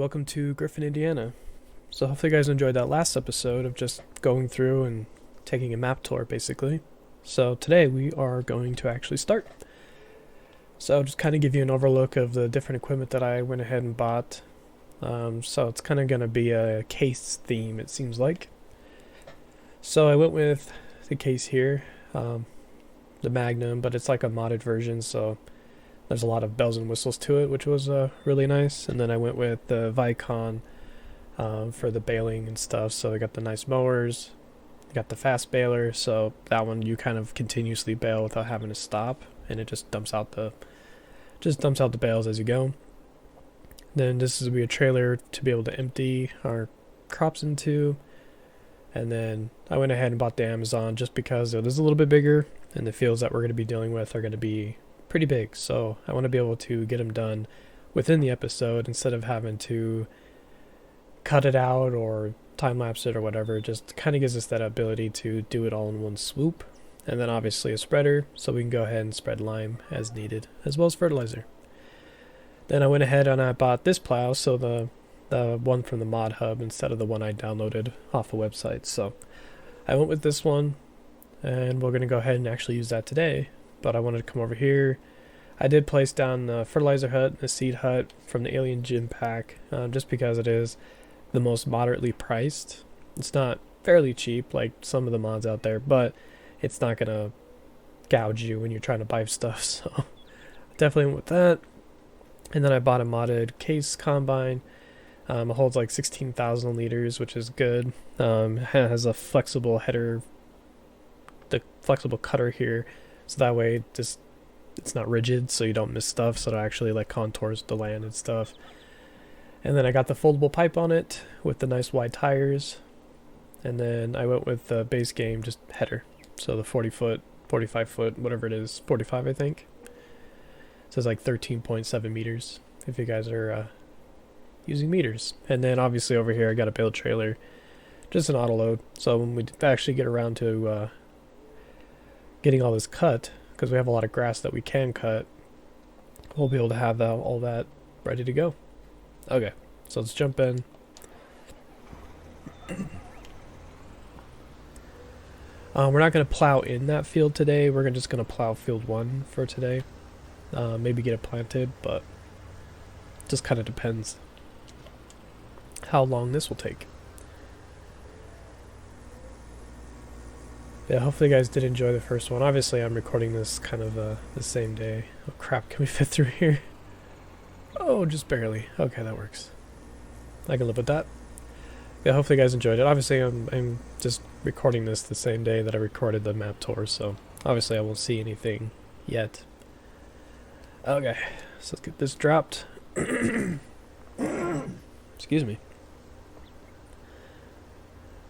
welcome to Griffin, Indiana. So hopefully you guys enjoyed that last episode of just going through and taking a map tour, basically. So today we are going to actually start. So I'll just kind of give you an overlook of the different equipment that I went ahead and bought. So it's kind of going to be a case theme, it seems like. So I went with the case here, the Magnum, but it's like a modded version, so there's a lot of bells and whistles to it, which was really nice. And then I went with the Vicon for the baling and stuff. So I got the nice mowers, got the fast baler. So that one you kind of continuously bale without having to stop, and it just dumps out the bales as you go. Then this is be a trailer to be able to empty our crops into. And then I went ahead and bought the Amazon just because it is a little bit bigger, and the fields that we're going to be dealing with are going to be pretty big, so I want to be able to get them done within the episode instead of having to cut it out or time lapse it or whatever. It just kind of gives us that ability to do it all in one swoop. And then obviously a spreader, so we can go ahead and spread lime as needed, as well as fertilizer. Then I went ahead and I bought this plow, so the one from the mod hub instead of the one I downloaded off a website. So I went with this one, and we're going to go ahead and actually use that today. But I wanted to come over here. I did place down the fertilizer hut, the seed hut from the Alien Gym pack, just because it is the most moderately priced. It's not fairly cheap like some of the mods out there, but it's not going to gouge you when you're trying to buy stuff. So definitely went with that. And then I bought a modded case combine. It holds like 16,000 liters, which is good. It has a flexible header, the flexible cutter here. So that way it's not rigid, so you don't miss stuff, so it actually like contours the land and stuff. And then I got the foldable pipe on it with the nice wide tires. And then I went with the base game just header. So the 40 foot, 45 foot, whatever it is, 45 I think. So it's like 13.7 meters if you guys are using meters. And then obviously over here I got a bale trailer, just an auto load. So when we actually get around to getting all this cut, because we have a lot of grass that we can cut, we'll be able to have all that ready to go. Okay, so let's jump in. We're not going to plow in that field today. We're just going to plow field 1 for today. Maybe get it planted, but just kind of depends how long this will take. Yeah, hopefully you guys did enjoy the first one. Obviously, I'm recording this kind of the same day. Oh crap, can we fit through here? Oh, just barely. Okay, that works. I can live with that. Yeah, hopefully you guys enjoyed it. Obviously, I'm just recording this the same day that I recorded the map tour, so obviously I won't see anything yet. Okay, so let's get this dropped. Excuse me.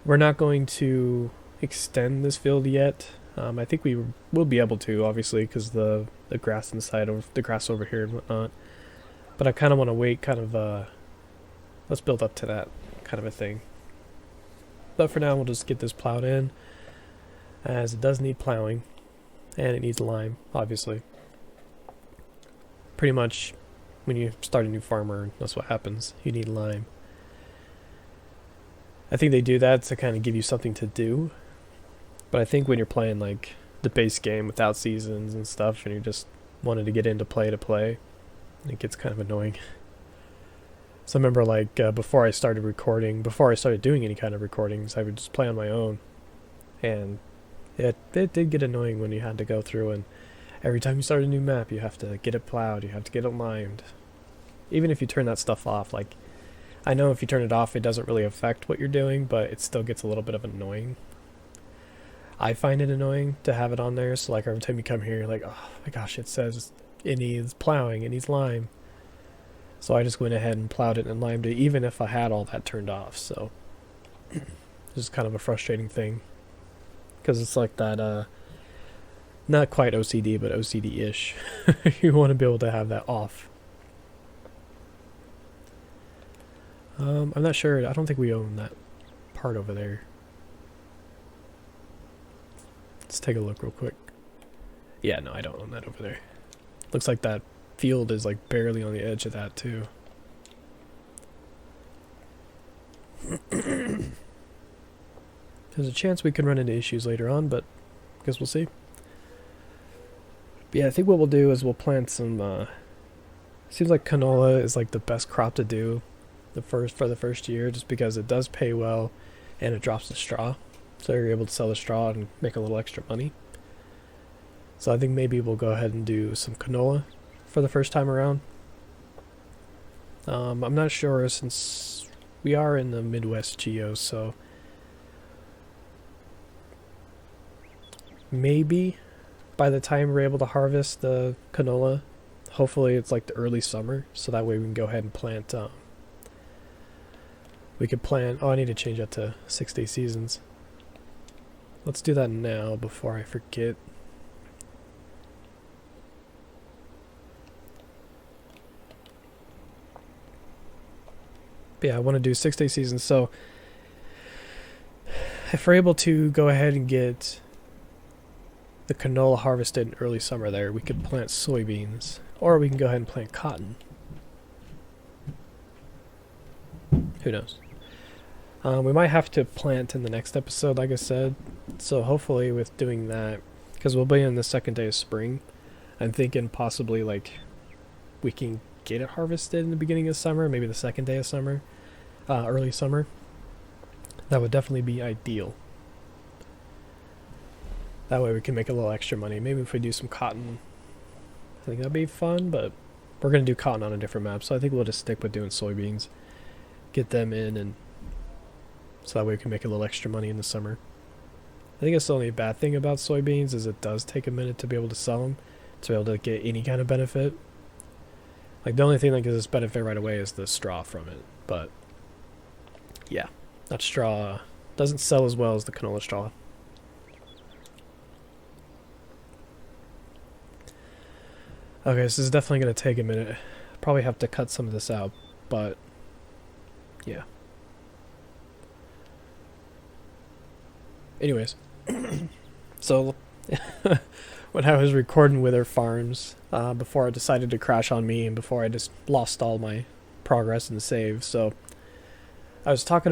We're not going to extend this field yet. I think we will be able to, obviously, because the grass inside, or the grass over here and whatnot. But I kind of want to wait, let's build up to that kind of a thing. But for now, we'll just get this plowed in, as it does need plowing, and it needs lime, obviously. Pretty much, when you start a new farmer, that's what happens. You need lime. I think they do that to kind of give you something to do. But I think when you're playing like the base game without seasons and stuff, and you're just wanting to get into play, it gets kind of annoying. So I remember like before I started doing any kind of recordings, I would just play on my own. And it did get annoying when you had to go through, and every time you start a new map, you have to get it plowed, you have to get it limed. Even if you turn that stuff off, like, I know if you turn it off, it doesn't really affect what you're doing, but it still gets a little bit of annoying. I find it annoying to have it on there, so like every time you come here, you're like, oh my gosh, it says it needs plowing, it needs lime. So I just went ahead and plowed it and limed it, even if I had all that turned off, so it's just kind of a frustrating thing. Because it's like that, not quite OCD, but OCD-ish. You want to be able to have that off. I'm not sure, I don't think we own that part over there. Let's take a look real quick. Yeah, no, I don't own that over there. Looks like that field is like barely on the edge of that too. There's a chance we can run into issues later on, but I guess we'll see. But yeah, I think what we'll do is we'll plant some, seems like canola is like the best crop to do for the first year, just because it does pay well and it drops the straw. So you're able to sell the straw and make a little extra money. So I think maybe we'll go ahead and do some canola for the first time around. I'm not sure, since we are in the Midwest geos, so maybe by the time we're able to harvest the canola, hopefully it's like the early summer, so that way we can go ahead and plant, we could plant, oh, I need to change that to 6-day seasons. Let's do that now before I forget. But yeah, I want to do 6-day seasons, so if we're able to go ahead and get the canola harvested in early summer there, we could plant soybeans, or we can go ahead and plant cotton. Who knows? We might have to plant in the next episode, like I said, so hopefully with doing that, because we'll be in the second day of spring, I'm thinking possibly like we can get it harvested in the beginning of summer, maybe the second day of summer, early summer. That would definitely be ideal. That way we can make a little extra money. Maybe if we do some cotton, I think that'd be fun, but we're going to do cotton on a different map, so I think we'll just stick with doing soybeans. Get them in, and so that way we can make a little extra money in the summer. I think that's the only bad thing about soybeans, is it does take a minute to be able to sell them, to be able to get any kind of benefit. Like, the only thing that gives us benefit right away is the straw from it, but yeah, that straw doesn't sell as well as the canola straw. Okay, this is definitely going to take a minute. Probably have to cut some of this out, but yeah. Anyways, so when I was recording Wither Farms, before it decided to crash on me and before I just lost all my progress and save, so I was kind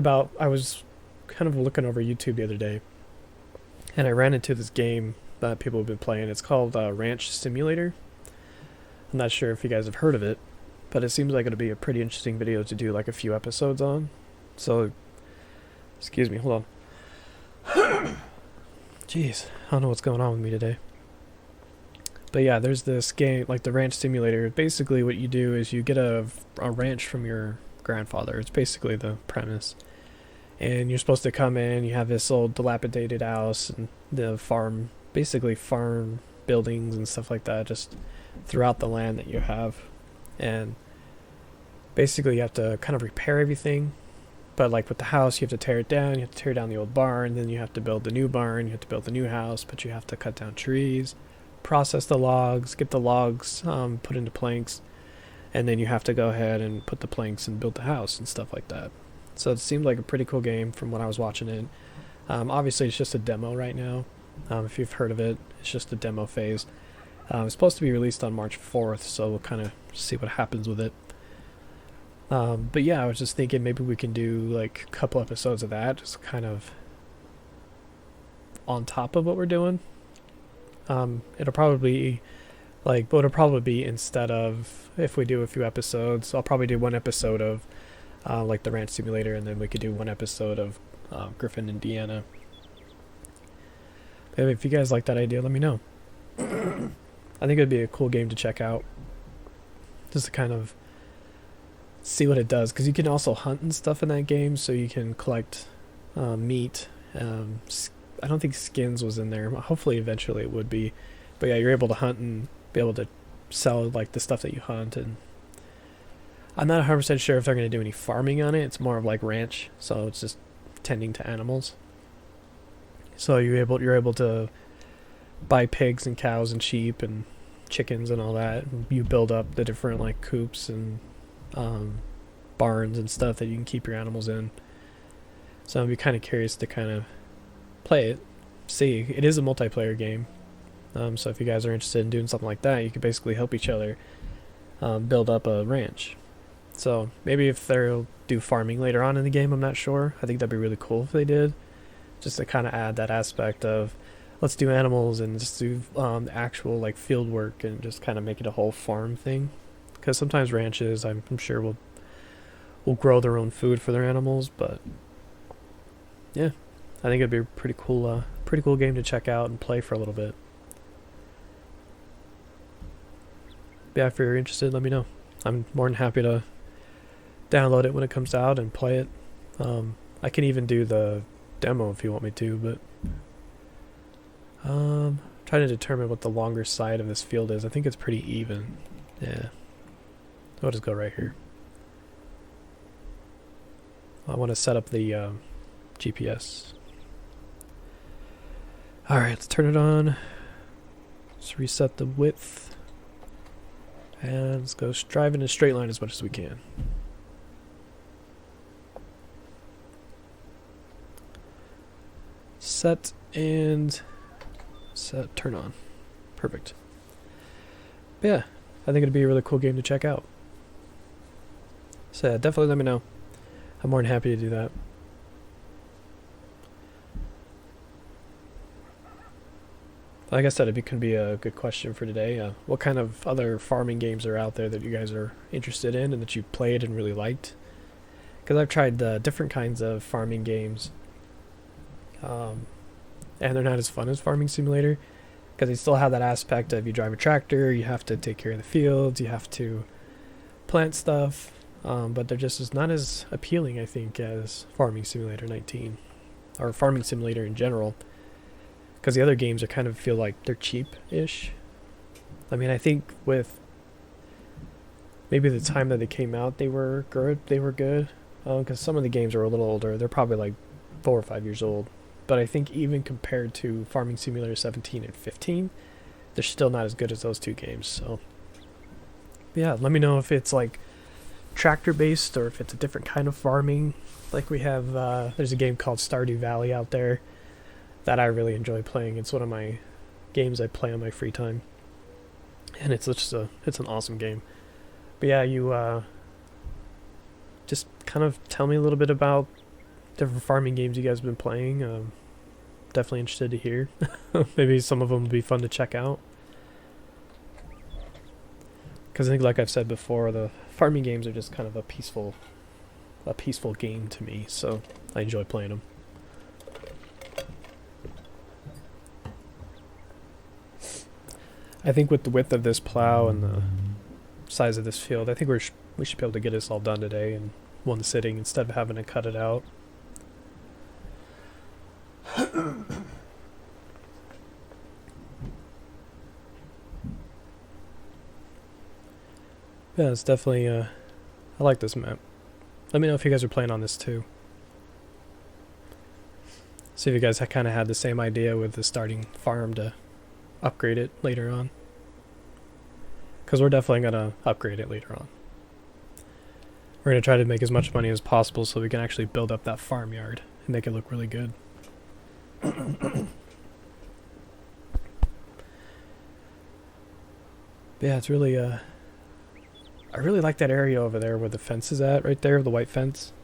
of looking over YouTube the other day, and I ran into this game that people have been playing. It's called Ranch Simulator. I'm not sure if you guys have heard of it, but it seems like it'll be a pretty interesting video to do like a few episodes on. So, excuse me, hold on. Jeez, I don't know what's going on with me today. But yeah, there's this game, like the Ranch Simulator. Basically what you do is you get a ranch from your grandfather. It's basically the premise. And you're supposed to come in, you have this old dilapidated house and the farm, basically farm buildings and stuff like that, just throughout the land that you have. And basically you have to kind of repair everything. But like with the house, you have to tear it down, you have to tear down the old barn, then you have to build the new barn, you have to build the new house, but you have to cut down trees, process the logs, get the logs put into planks, and then you have to go ahead and put the planks and build the house and stuff like that. So it seemed like a pretty cool game from when I was watching it. Obviously it's just a demo right now. If you've heard of it, it's just a demo phase. It's supposed to be released on March 4th, so we'll kind of see what happens with it. But yeah, I was just thinking maybe we can do like a couple episodes of that, just kind of on top of what we're doing. It'll probably be instead of, if we do a few episodes, I'll probably do one episode of like the Ranch Simulator, and then we could do one episode of Griffin, Indiana. Maybe if you guys like that idea, let me know. I think it'd be a cool game to check out, just to kind of see what it does, because you can also hunt and stuff in that game, so you can collect meat. I don't think skins was in there. Hopefully eventually it would be, but yeah, you're able to hunt and be able to sell like the stuff that you hunt. And I'm not 100% sure if they're going to do any farming on it. It's more of like ranch, so it's just tending to animals. So you're able to buy pigs and cows and sheep and chickens and all that. And you build up the different like coops and barns and stuff that you can keep your animals in. So I'd be kind of curious to kind of play it, see. It is a multiplayer game, so if you guys are interested in doing something like that, you can basically help each other build up a ranch. So maybe if they'll do farming later on in the game, I'm not sure. I think that'd be really cool if they did, just to kind of add that aspect of let's do animals and just do actual like field work and just kind of make it a whole farm thing. Because sometimes ranches, I'm sure will grow their own food for their animals, but yeah, I think it'd be a pretty cool game to check out and play for a little bit. Yeah, if you're interested, let me know. I'm more than happy to download it when it comes out and play it. I can even do the demo if you want me to, but trying to determine what the longer side of this field is. I think it's pretty even. Yeah. I'll just go right here. I want to set up the GPS. Alright, let's turn it on. Let's reset the width. And let's go drive in a straight line as much as we can. Set and set, turn on. Perfect. But yeah, I think it'd be a really cool game to check out. So yeah, definitely let me know. I'm more than happy to do that. Like I said, it could be a good question for today. What kind of other farming games are out there that you guys are interested in and that you've played and really liked? Because I've tried different kinds of farming games, and they're not as fun as Farming Simulator, because they still have that aspect of you drive a tractor, you have to take care of the fields, you have to plant stuff, but they're just not as appealing, I think, as Farming Simulator 19, or Farming Simulator in general. Because the other games are kind of feel like they're cheap-ish. I mean, I think with maybe the time that they came out, they were good. Because some of the games are a little older. They're probably like 4 or 5 years old. But I think even compared to Farming Simulator 17 and 15, they're still not as good as those two games. So, yeah, let me know if it's like tractor-based or if it's a different kind of farming. Like we have, there's a game called Stardew Valley out there that I really enjoy playing. It's one of my games I play on my free time, and it's just it's an awesome game. But yeah, you just kind of tell me a little bit about different farming games you guys have been playing. Definitely interested to hear. Maybe some of them would be fun to check out. Because I think, like I've said before, the farming games are just kind of a peaceful game to me. So I enjoy playing them. I think with the width of this plow and the size of this field, I think we should be able to get this all done today in one sitting instead of having to cut it out. Yeah, it's definitely, I like this map. Let me know if you guys are playing on this too. See if you guys kind of had the same idea with the starting farm to upgrade it later on. Because we're definitely going to upgrade it later on. We're going to try to make as much money as possible so we can actually build up that farmyard and make it look really good. But yeah, it's really, I really like that area over there where the fence is at, right there, the white fence.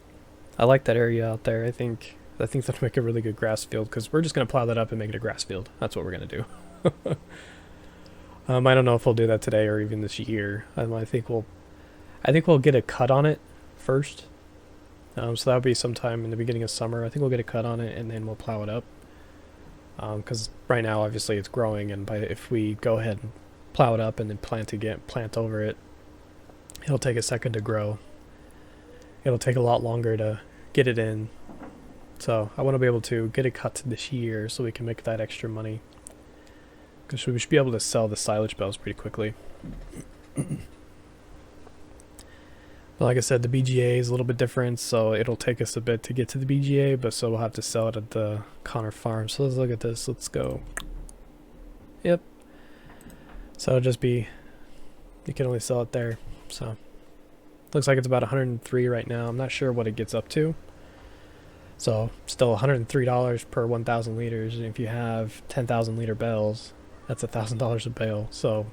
I like that area out there. I think that'll make a really good grass field, because we're just going to plow that up and make it a grass field. That's what we're going to do. I don't know if we'll do that today or even this year. I think we'll get a cut on it first. So that'll be sometime in the beginning of summer. I think we'll get a cut on it and then we'll plow it up. Because right now, obviously, it's growing, and if we go ahead and plow it up and then plant over it, it'll take a second to grow. It'll take a lot longer to get it in. So I want to be able to get it cut this year so we can make that extra money. Because we should be able to sell the silage bales pretty quickly. But like I said, the BGA is a little bit different, so it'll take us a bit to get to the BGA, but so we'll have to sell it at the Connor Farm. So let's look at this. Let's go. Yep. So it'll just be, you can only sell it there. So looks like it's about 103 right now. I'm not sure what it gets up to. So still $103 per 1,000 liters. And if you have 10,000 liter bales, that's $1,000 a bale. So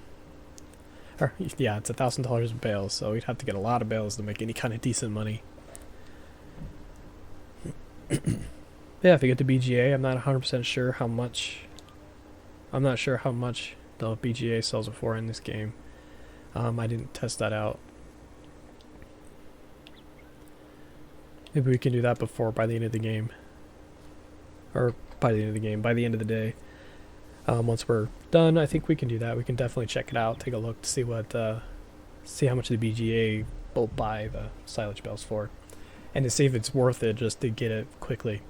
Or, yeah, it's $1,000 a bale, so we'd have to get a lot of bales to make any kind of decent money. Yeah, if you get the BGA, I'm not 100% sure how much. I'm not sure how much the BGA sells it for in this game. I didn't test that out. Maybe we can do that by the end of the game. Or by the end of the game, by the end of the day. Once we're done, I think we can do that. We can definitely check it out, take a look to see see how much the BGA will buy the silage bales for, and to see if it's worth it just to get it quickly.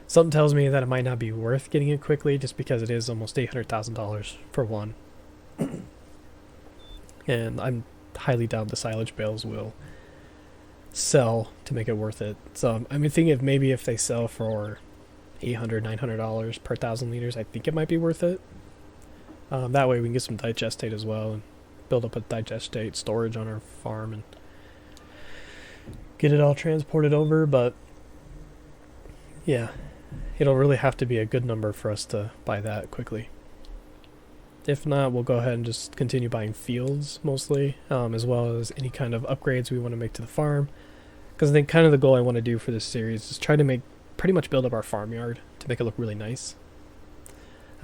Something tells me that it might not be worth getting it quickly, just because it is almost $800,000 for one. And I'm highly doubt the silage bales will sell to make it worth it. So I'm thinking of maybe if they sell for $800, $900 per 1,000 liters, I think it might be worth it. That way we can get some digestate as well and build up a digestate storage on our farm and get it all transported over. But yeah, it'll really have to be a good number for us to buy that quickly. If not, we'll go ahead and just continue buying fields mostly, as well as any kind of upgrades we want to make to the farm. Because I think kind of the goal I want to do for this series is try to pretty much build up our farmyard to make it look really nice.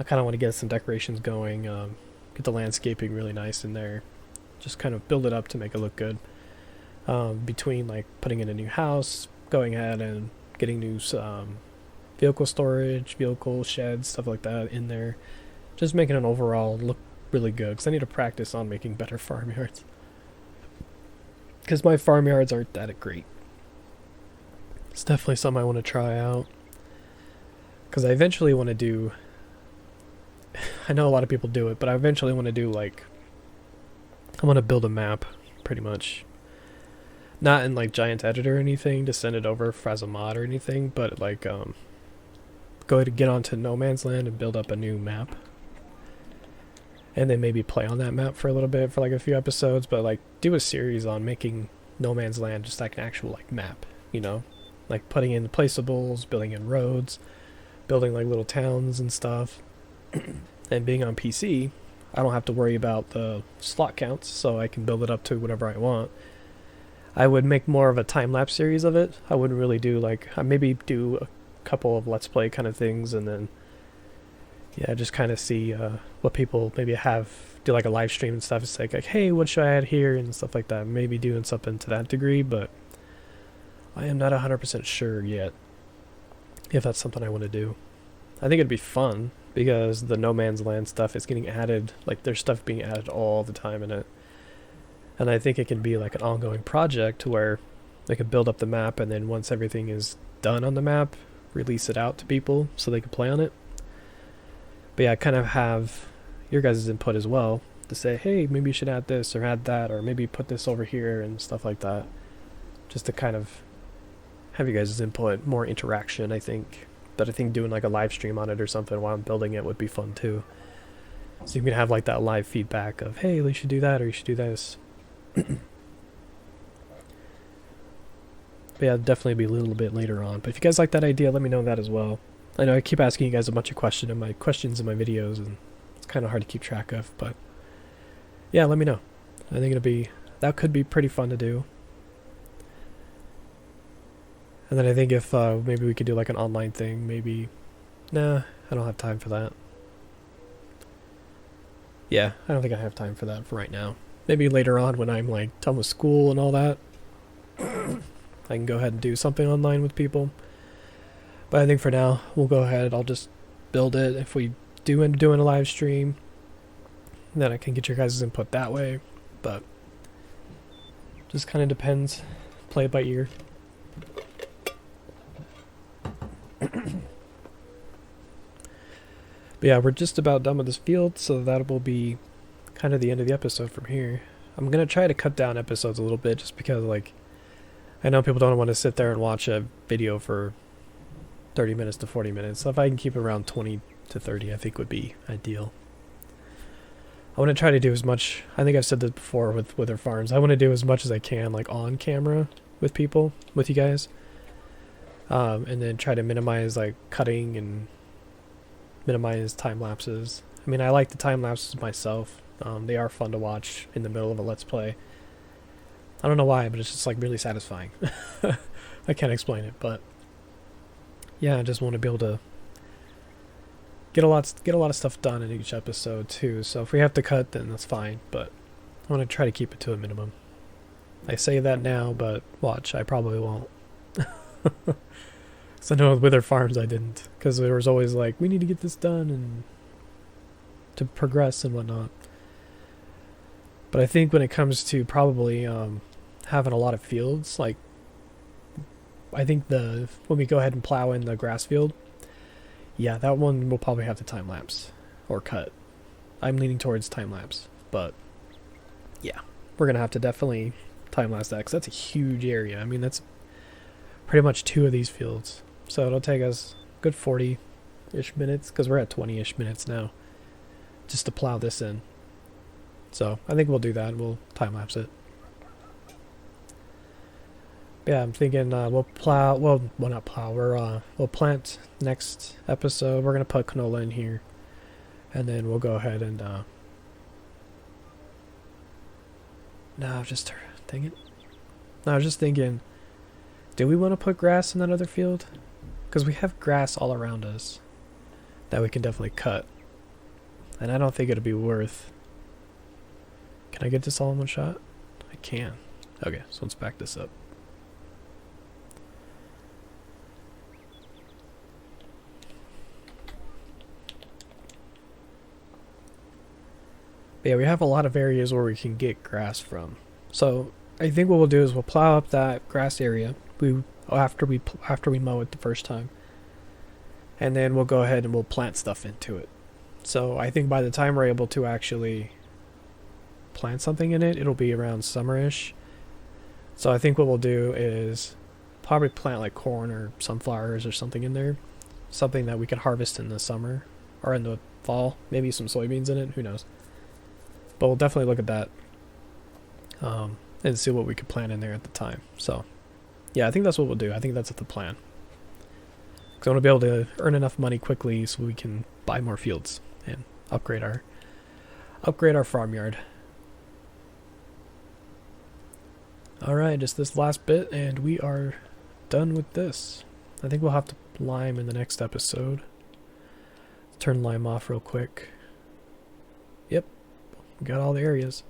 I kind of want to get some decorations going, get the landscaping really nice in there, just kind of build it up to make it look good. Between like putting in a new house, going ahead and getting new vehicle storage, vehicle sheds, stuff like that in there. Just making it overall look really good, because I need to practice on making better farmyards. Because my farmyards aren't that great. It's definitely something I want to try out. Because I eventually want to do... I know a lot of people do it, but I eventually want to do like... I want to build a map, pretty much. Not in like Giant Edit or anything to send it over as a mod or anything, but like go ahead and get onto No Man's Land and build up a new map. And then maybe play on that map for a little bit for like a few episodes, but like do a series on making No Man's Land just like an actual like map, you know? Like putting in placeables, building in roads, building like little towns and stuff. And being on PC, I don't have to worry about the slot counts, so I can build it up to whatever I want. I would make more of a time-lapse series of it. I wouldn't really do like, I maybe do a couple of Let's Play kind of things, and then yeah, just kind of see what people maybe do like a live stream and stuff. It's like, hey, what should I add here and stuff like that. Maybe doing something to that degree, but I am not 100% sure yet if that's something I want to do. I think it'd be fun because the No Man's Land stuff is getting added, like there's stuff being added all the time in it. And I think it can be like an ongoing project where they could build up the map, and then once everything is done on the map, release it out to people so they can play on it. But yeah, I kind of have your guys' input as well to say, hey, maybe you should add this or add that, or maybe put this over here and stuff like that. Just to kind of have you guys' input, more interaction, I think. But I think doing like a live stream on it or something while I'm building it would be fun too. So you can have like that live feedback of, hey, you should do that or you should do this. But yeah, definitely be a little bit later on. But if you guys like that idea, let me know that as well. I know I keep asking you guys a bunch of questions in my videos, and it's kind of hard to keep track of, but yeah, let me know. I think that could be pretty fun to do. And then I think if maybe we could do like an online thing, maybe. Nah, I don't have time for that. Yeah, I don't think I have time for that for right now. Maybe later on when I'm like done with school and all that, I can go ahead and do something online with people. But I think for now, we'll go ahead. I'll just build it. If we do end up doing a live stream, then I can get your guys' input that way. But just kind of depends. Play it by ear. But yeah, we're just about done with this field, so that will be kind of the end of the episode from here. I'm going to try to cut down episodes a little bit just because, like, I know people don't want to sit there and watch a video for 30 minutes to 40 minutes. So if I can keep it around 20 to 30, I think would be ideal. I want to try to do as much, I think I've said this before with our farms, I want to do as much as I can, like, on camera with people, with you guys. And then try to minimize, like, cutting and minimize time lapses. I mean, I like the time lapses myself. They are fun to watch in the middle of a Let's Play. I don't know why, but it's just like really satisfying. I can't explain it, but yeah, I just want to be able to get a lot of stuff done in each episode too. So if we have to cut, then that's fine. But I want to try to keep it to a minimum. I say that now, but watch, I probably won't. So I know with Wither Farms I didn't, because there was always like, we need to get this done and to progress and whatnot. But I think when it comes to probably having a lot of fields, like I think when we go ahead and plow in the grass field, yeah, that one will probably have to time lapse or cut. I'm leaning towards time lapse, but yeah, we're gonna have to definitely time lapse that because that's a huge area. I mean, that's pretty much 2 of these fields, so it'll take us a good 40-ish minutes because we're at 20-ish minutes now just to plow this in. So I think we'll do that. We'll time lapse it. Yeah, I'm thinking we'll plow. Well, not plow. We'll plant next episode. We're gonna put canola in here, and then we'll go ahead and. No, just dang it. No, I was just thinking. Do we want to put grass in that other field? Because we have grass all around us that we can definitely cut, and I don't think it'll be worth. Can I get this all in one shot? I can. Okay, so let's back this up. But yeah, we have a lot of areas where we can get grass from. So I think what we'll do is we'll plow up that grass area after we mow it the first time, and then we'll go ahead and we'll plant stuff into it. So I think by the time we're able to actually plant something in it, it'll be around summerish. So I think what we'll do is probably plant like corn or sunflowers or something in there, something that we can harvest in the summer or in the fall. Maybe some soybeans in it. Who knows? But we'll definitely look at that and see what we could plant in there at the time. So, yeah, I think that's what we'll do. I think that's the plan. Because I want to be able to earn enough money quickly so we can buy more fields and upgrade our farmyard. All right, just this last bit, and we are done with this. I think we'll have to lime in the next episode. Turn lime off real quick. Yep. Got all the areas.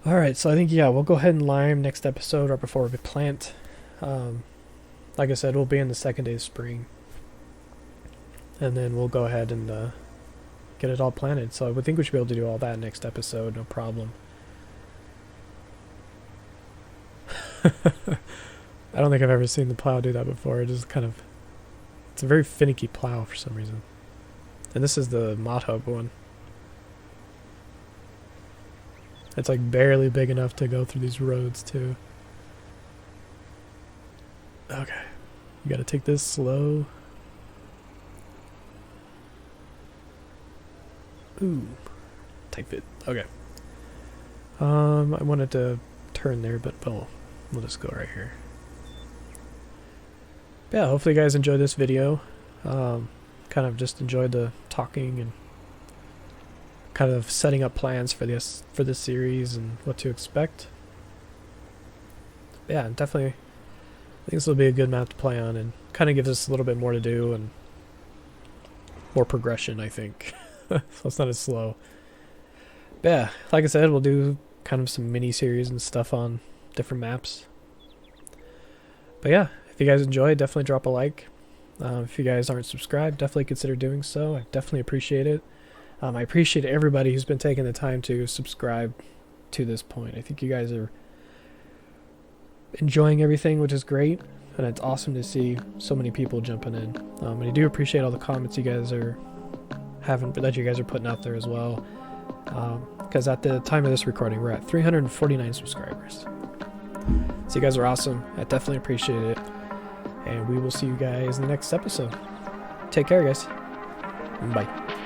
Alright, so I think, yeah, we'll go ahead and lime next episode or before we plant. Like I said, we'll be in the second day of spring. And then we'll go ahead and get it all planted. So I would think we should be able to do all that next episode, no problem. I don't think I've ever seen the plow do that before. It is kind of... It's a very finicky plow for some reason. And this is the Mod Hub one. It's like barely big enough to go through these roads too. Okay. You gotta take this slow. Ooh. Tight fit. Okay. I wanted to turn there, but we'll just go right here. Yeah, hopefully you guys enjoyed this video. Kind of just enjoyed the talking and kind of setting up plans for this series and what to expect. Yeah, definitely. I think this will be a good map to play on and kind of gives us a little bit more to do and more progression, I think. So it's not as slow. But yeah, like I said, we'll do kind of some mini series and stuff on different maps. But yeah, if you guys enjoy, definitely drop a like. If you guys aren't subscribed, definitely consider doing so. I definitely appreciate it. I appreciate everybody who's been taking the time to subscribe to this point. I think you guys are enjoying everything, which is great, and it's awesome to see so many people jumping in. And I do appreciate all the comments you guys are that you guys are putting out there as well. Because at the time of this recording, we're at 349 subscribers. So you guys are awesome. I definitely appreciate it. And we will see you guys in the next episode. Take care, guys. Bye.